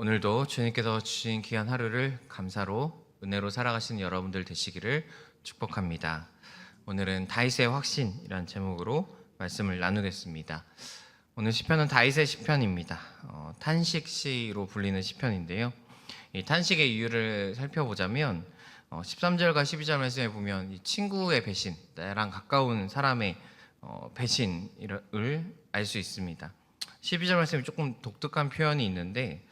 오늘도 주님께서 주신 귀한 하루를 감사로 은혜로 살아가시는 여러분들 되시기를 축복합니다. 오늘은 다윗의 확신이라는 제목으로 말씀을 나누겠습니다. 오늘 시편은 다윗의 시편입니다. 탄식시로 불리는 시편인데요. 이 탄식의 이유를 살펴보자면 13절과 12절 말씀에 보면 이 친구의 배신, 나랑 가까운 사람의 배신을 알 수 있습니다. 12절 말씀이 조금 독특한 표현이 있는데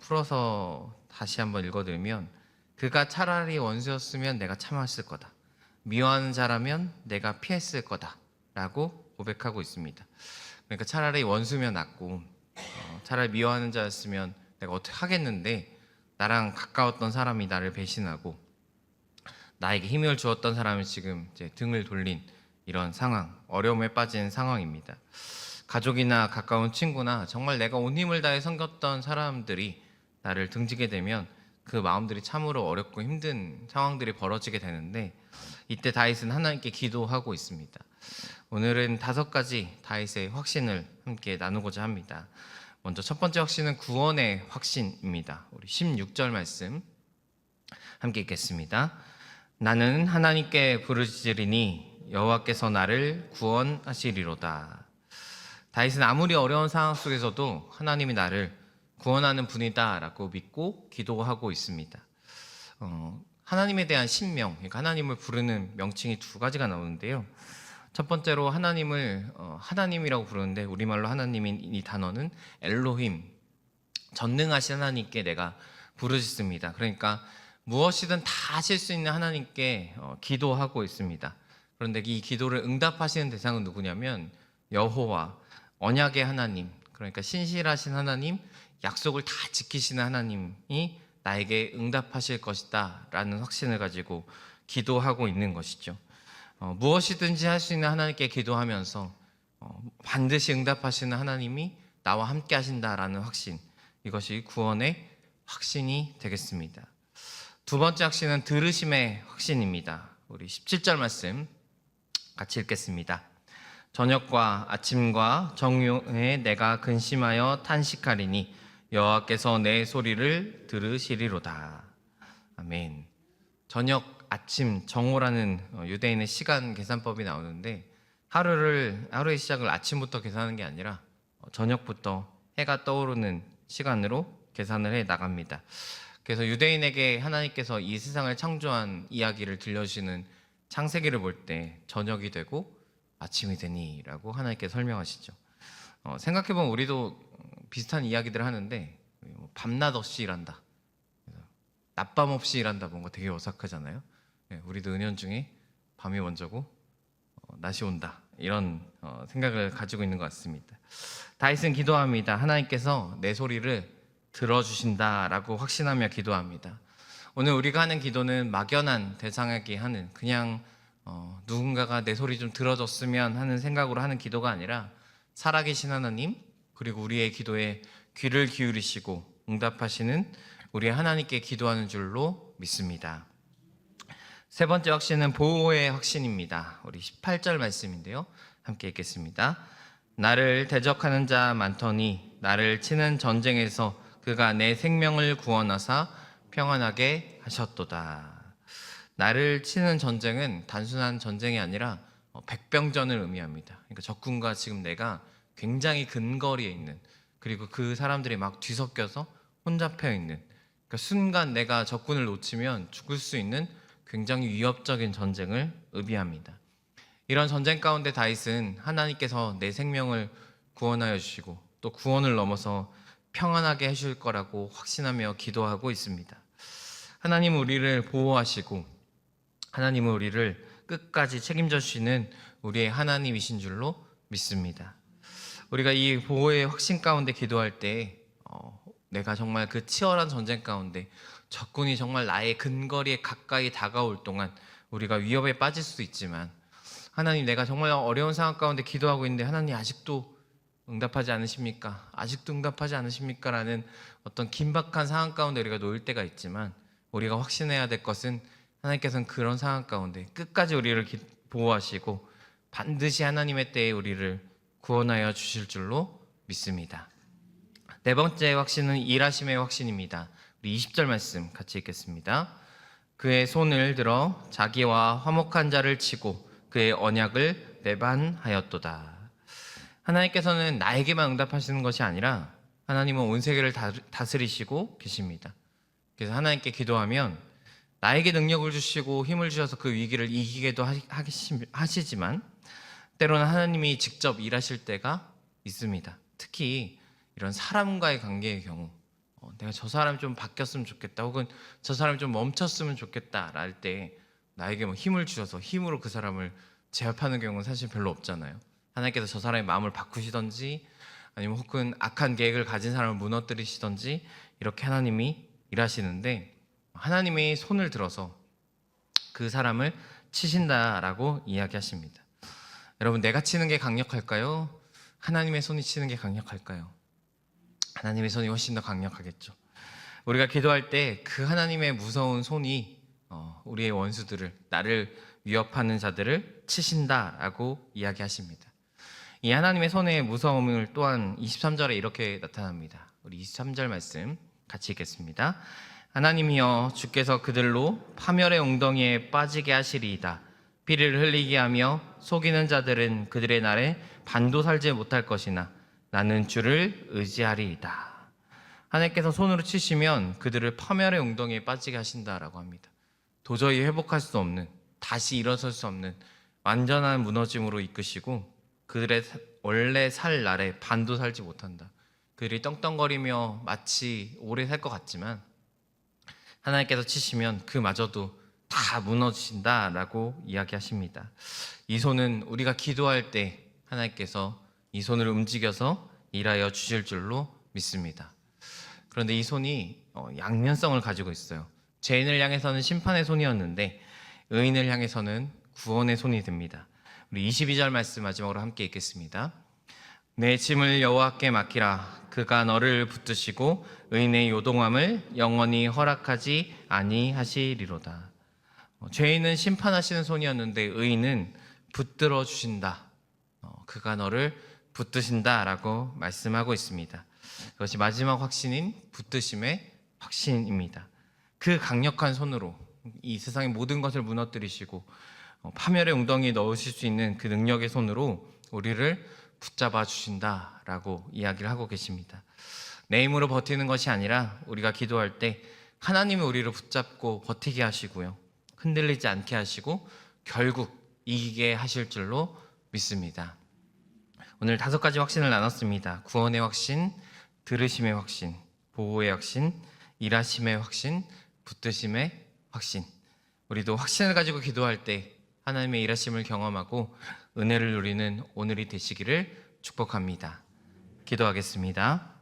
풀어서 다시 한번 읽어드리면, 그가 차라리 원수였으면 내가 참았을 거다, 미워하는 자라면 내가 피했을 거다 라고 고백하고 있습니다. 그러니까 차라리 원수면 낫고 차라리 미워하는 자였으면 내가 어떻게 하겠는데, 나랑 가까웠던 사람이 나를 배신하고 나에게 힘을 주었던 사람이 지금 이제 등을 돌린 이런 상황, 어려움에 빠진 상황입니다. 가족이나 가까운 친구나 정말 내가 온 힘을 다해 섬겼던 사람들이 나를 등지게 되면 그 마음들이 참으로 어렵고 힘든 상황들이 벌어지게 되는데, 이때 다윗은 하나님께 기도하고 있습니다. 오늘은 5가지 다윗의 확신을 함께 나누고자 합니다. 먼저 첫 번째 확신은 구원의 확신입니다. 우리 16절 말씀 함께 읽겠습니다. 나는 하나님께 부르짖으리니 여호와께서 나를 구원하시리로다. 다윗은 아무리 어려운 상황 속에서도 하나님이 나를 구원하는 분이다 라고 믿고 기도하고 있습니다. 하나님에 대한 신명, 그러니까 하나님을 부르는 명칭이 2가지가 나오는데요. 첫 번째로 하나님을 하나님이라고 부르는데, 우리말로 하나님인 이 단어는 엘로힘, 전능하신 하나님께 내가 부르짖습니다. 그러니까 무엇이든 다 하실 수 있는 하나님께 기도하고 있습니다. 그런데 이 기도를 응답하시는 대상은 누구냐면 여호와, 언약의 하나님, 그러니까 신실하신 하나님, 약속을 다 지키시는 하나님이 나에게 응답하실 것이다 라는 확신을 가지고 기도하고 있는 것이죠. 무엇이든지 할 수 있는 하나님께 기도하면서 반드시 응답하시는 하나님이 나와 함께 하신다라는 확신, 이것이 구원의 확신이 되겠습니다. 두 번째 확신은 들으심의 확신입니다. 우리 17절 말씀 같이 읽겠습니다. 저녁과 아침과 정오에 내가 근심하여 탄식하리니 여호와께서 내 소리를 들으시리로다. 아멘. 저녁, 아침, 정오라는 유대인의 시간 계산법이 나오는데, 하루의 시작을 아침부터 계산하는 게 아니라 저녁부터 해가 떠오르는 시간으로 계산을 해 나갑니다. 그래서 유대인에게 하나님께서 이 세상을 창조한 이야기를 들려주시는 창세기를 볼 때 저녁이 되고 아침이 되니 라고 하나님께 설명하시죠. 생각해보면 우리도 비슷한 이야기들을 하는데, 밤낮 없이 일한다, 낮밤 없이 일한다, 뭔가 되게 어색하잖아요. 우리도 은연중에 밤이 먼저고 낮이 온다, 이런 생각을 가지고 있는 것 같습니다. 다윗은 기도합니다. 하나님께서 내 소리를 들어주신다라고 확신하며 기도합니다. 오늘 우리가 하는 기도는 막연한 대상에게 하는, 그냥 누군가가 내 소리 좀 들어줬으면 하는 생각으로 하는 기도가 아니라, 살아계신 하나님, 그리고 우리의 기도에 귀를 기울이시고 응답하시는 우리 하나님께 기도하는 줄로 믿습니다. 세 번째 확신은 보호의 확신입니다. 우리 18절 말씀인데요, 함께 읽겠습니다. 나를 대적하는 자 많더니 나를 치는 전쟁에서 그가 내 생명을 구원하사 평안하게 하셨도다. 나를 치는 전쟁은 단순한 전쟁이 아니라 백병전을 의미합니다. 그러니까 적군과 지금 내가 굉장히 근거리에 있는, 그리고 그 사람들이 막 뒤섞여서 혼잡해 있는, 그러니까 순간 내가 적군을 놓치면 죽을 수 있는 굉장히 위협적인 전쟁을 의미합니다. 이런 전쟁 가운데 다윗은 하나님께서 내 생명을 구원하여 주시고 또 구원을 넘어서 평안하게 해줄 거라고 확신하며 기도하고 있습니다. 하나님은 우리를 보호하시고 하나님은 우리를 끝까지 책임져 주시는 우리의 하나님이신 줄로 믿습니다. 우리가 이 보호의 확신 가운데 기도할 때 내가 정말 그 치열한 전쟁 가운데 적군이 정말 나의 근거리에 가까이 다가올 동안 우리가 위협에 빠질 수도 있지만, 하나님, 내가 정말 어려운 상황 가운데 기도하고 있는데 하나님 아직도 응답하지 않으십니까? 아직도 응답하지 않으십니까? 라는 어떤 긴박한 상황 가운데 우리가 놓일 때가 있지만, 우리가 확신해야 될 것은 하나님께서는 그런 상황 가운데 끝까지 우리를 보호하시고 반드시 하나님의 때에 우리를 구원하여 주실 줄로 믿습니다. 네 번째 확신은 일하심의 확신입니다. 우리 20절 말씀 같이 읽겠습니다. 그의 손을 들어 자기와 화목한 자를 치고 그의 언약을 배반하였도다. 하나님께서는 나에게만 응답하시는 것이 아니라 하나님은 온 세계를 다스리시고 계십니다. 그래서 하나님께 기도하면 나에게 능력을 주시고 힘을 주셔서 그 위기를 이기게도 하시지만 때로는 하나님이 직접 일하실 때가 있습니다. 특히 이런 사람과의 관계의 경우, 내가 저 사람이 좀 바뀌었으면 좋겠다, 혹은 저 사람이 좀 멈췄으면 좋겠다 할 때 나에게 힘을 주셔서 힘으로 그 사람을 제압하는 경우는 사실 별로 없잖아요. 하나님께서 저 사람의 마음을 바꾸시던지 아니면 혹은 악한 계획을 가진 사람을 무너뜨리시던지 이렇게 하나님이 일하시는데, 하나님이 손을 들어서 그 사람을 치신다라고 이야기하십니다. 여러분, 내가 치는 게 강력할까요? 하나님의 손이 치는 게 강력할까요? 하나님의 손이 훨씬 더 강력하겠죠. 우리가 기도할 때 그 하나님의 무서운 손이 우리의 원수들을, 나를 위협하는 자들을 치신다라고 이야기하십니다. 이 하나님의 손의 무서움을 또한 23절에 이렇게 나타납니다. 우리 23절 말씀 같이 읽겠습니다. 하나님이여, 주께서 그들로 파멸의 웅덩이에 빠지게 하시리이다. 피를 흘리게 하며 속이는 자들은 그들의 날에 반도 살지 못할 것이나 나는 주를 의지하리이다. 하나님께서 손으로 치시면 그들을 파멸의 웅덩이에 빠지게 하신다라고 합니다. 도저히 회복할 수 없는, 다시 일어설 수 없는 완전한 무너짐으로 이끄시고 그들의 원래 살 날에 반도 살지 못한다. 그들이 떵떵거리며 마치 오래 살 것 같지만 하나님께서 치시면 그마저도 다 무너진다라고 이야기하십니다. 이 손은 우리가 기도할 때 하나님께서 이 손을 움직여서 일하여 주실 줄로 믿습니다. 그런데 이 손이 양면성을 가지고 있어요. 죄인을 향해서는 심판의 손이었는데 의인을 향해서는 구원의 손이 됩니다. 우리 22절 말씀 마지막으로 함께 읽겠습니다. 내 짐을 여호와께 맡기라. 그가 너를 붙드시고 의인의 요동함을 영원히 허락하지 아니하시리로다. 죄인은 심판하시는 손이었는데 의인은 붙들어 주신다. 그가 너를 붙드신다라고 말씀하고 있습니다. 그것이 마지막 확신인 붙드심의 확신입니다. 그 강력한 손으로 이 세상의 모든 것을 무너뜨리시고 파멸의 웅덩이에 넣으실 수 있는 그 능력의 손으로 우리를 붙잡아 주신다라고 이야기를 하고 계십니다. 내 힘으로 버티는 것이 아니라 우리가 기도할 때 하나님이 우리를 붙잡고 버티게 하시고요, 흔들리지 않게 하시고 결국 이기게 하실 줄로 믿습니다. 오늘 5가지 확신을 나눴습니다. 구원의 확신, 들으심의 확신, 보호의 확신, 일하심의 확신, 붙드심의 확신. 우리도 확신을 가지고 기도할 때 하나님의 일하심을 경험하고 은혜를 누리는 오늘이 되시기를 축복합니다. 기도하겠습니다.